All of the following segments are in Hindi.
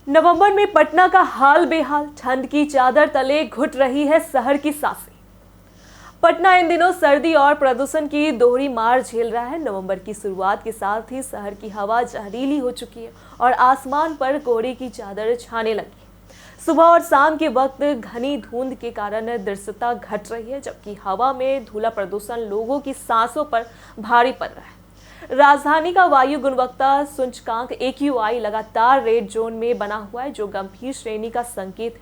नवंबर में पटना का हाल बेहाल, ठंड की चादर तले घुट रही है शहर की सांसें। पटना इन दिनों सर्दी और प्रदूषण की दोहरी मार झेल रहा है। नवंबर की शुरुआत के साथ ही शहर की हवा जहरीली हो चुकी है और आसमान पर कोहरे की चादर छाने लगी है। सुबह और शाम के वक्त घनी धुंध के कारण दृश्यता घट रही है, जबकि हवा में धूला प्रदूषण लोगों की सांसों पर भारी पड़ रहा है। राजधानी का वायु गुणवत्ता सूचकांक AQI लगातार रेड जोन में बना हुआ है, जो गंभीर श्रेणी का संकेत है।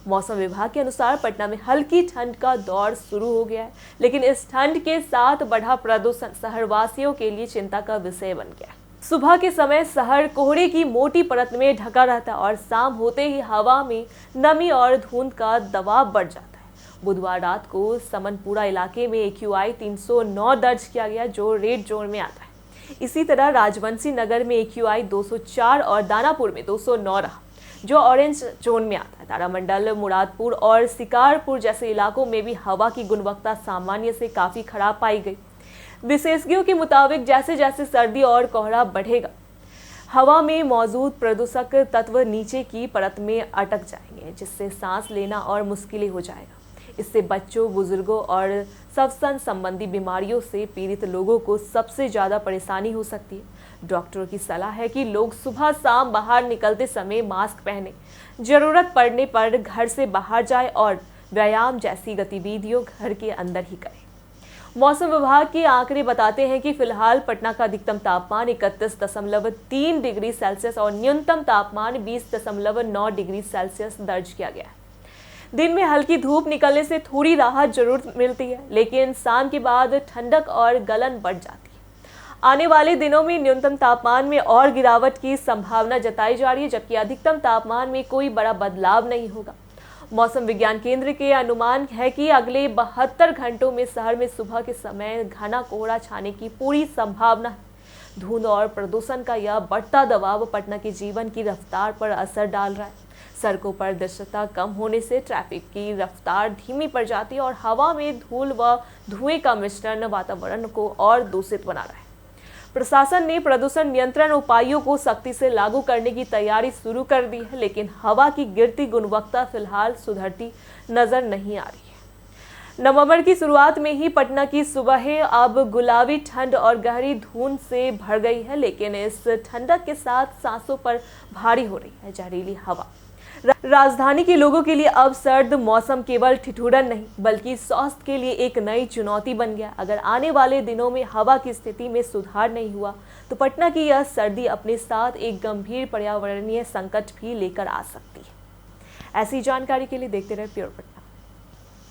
मौसम विभाग के अनुसार पटना में हल्की ठंड का दौर शुरू हो गया है, लेकिन इस ठंड के साथ बढ़ा प्रदूषण शहरवासियों के लिए चिंता का विषय बन गया है। सुबह के समय शहर कोहरे की मोटी परत में ढका रहता है और शाम होते ही हवा में नमी और धुंध का दबाव बढ़ जाता है। बुधवार रात को समनपुरा इलाके में AQI 309 दर्ज किया गया, जो रेड जोन में आता है। इसी तरह राजवंशी नगर में AQI 204 और दानापुर में 209 रहा, जो ऑरेंज जोन में आता है। तारामंडल, मुरादपुर और शिकारपुर जैसे इलाकों में भी हवा की गुणवत्ता सामान्य से काफी खराब पाई गई। विशेषज्ञों के मुताबिक जैसे जैसे सर्दी और कोहरा बढ़ेगा, हवा में मौजूद प्रदूषक तत्व नीचे की परत में अटक जाएंगे, जिससे सांस लेना और मुश्किल हो जाएगा। इससे बच्चों, बुजुर्गों और श्वसन संबंधी बीमारियों से पीड़ित लोगों को सबसे ज्यादा परेशानी हो सकती है। डॉक्टरों की सलाह है कि लोग सुबह शाम बाहर निकलते समय मास्क पहने, जरूरत पड़ने पर घर से बाहर जाए और व्यायाम जैसी गतिविधियों घर के अंदर ही करें। मौसम विभाग के आंकड़े बताते हैं कि फिलहाल पटना का अधिकतम तापमान 31.3 डिग्री सेल्सियस और न्यूनतम तापमान 20.9 डिग्री सेल्सियस दर्ज किया गया है। दिन में हल्की धूप निकलने से थोड़ी राहत जरूर मिलती है, लेकिन शाम के बाद ठंडक और गलन बढ़ जाती है। आने वाले दिनों में न्यूनतम तापमान में और गिरावट की संभावना जताई जा रही है, जबकि अधिकतम तापमान में कोई बड़ा बदलाव नहीं होगा। मौसम विज्ञान केंद्र के अनुमान है कि अगले 72 घंटों में शहर में सुबह के समय घना कोहरा छाने की पूरी संभावना है। धुंध और प्रदूषण का यह बढ़ता दबाव पटना के जीवन की रफ्तार पर असर डाल रहा है। सड़कों पर दृश्यता कम होने से ट्रैफिक की रफ्तार धीमी पड़ जाती है और हवा में धूल व धुएं का मिश्रण वातावरण को और दूषित बना रहा है। प्रशासन ने प्रदूषण नियंत्रण उपायों को सख्ती से लागू करने की तैयारी शुरू कर दी है, लेकिन हवा की गिरती गुणवत्ता फिलहाल सुधरती नजर नहीं आ रही है। नवंबर की शुरुआत में ही पटना की सुबहें अब गुलाबी ठंड और गहरी धुंध से भर गई है, लेकिन इस ठंडक के साथ सांसों पर भारी हो रही है जहरीली हवा। राजधानी के लोगों के लिए अब सर्द मौसम केवल ठिठुरन नहीं, बल्कि स्वास्थ्य के लिए एक नई चुनौती बन गया। अगर आने वाले दिनों में हवा की स्थिति में सुधार नहीं हुआ, तो पटना की यह सर्दी अपने साथ एक गंभीर पर्यावरणीय संकट भी लेकर आ सकती है। ऐसी जानकारी के लिए देखते रहे प्योर पटना।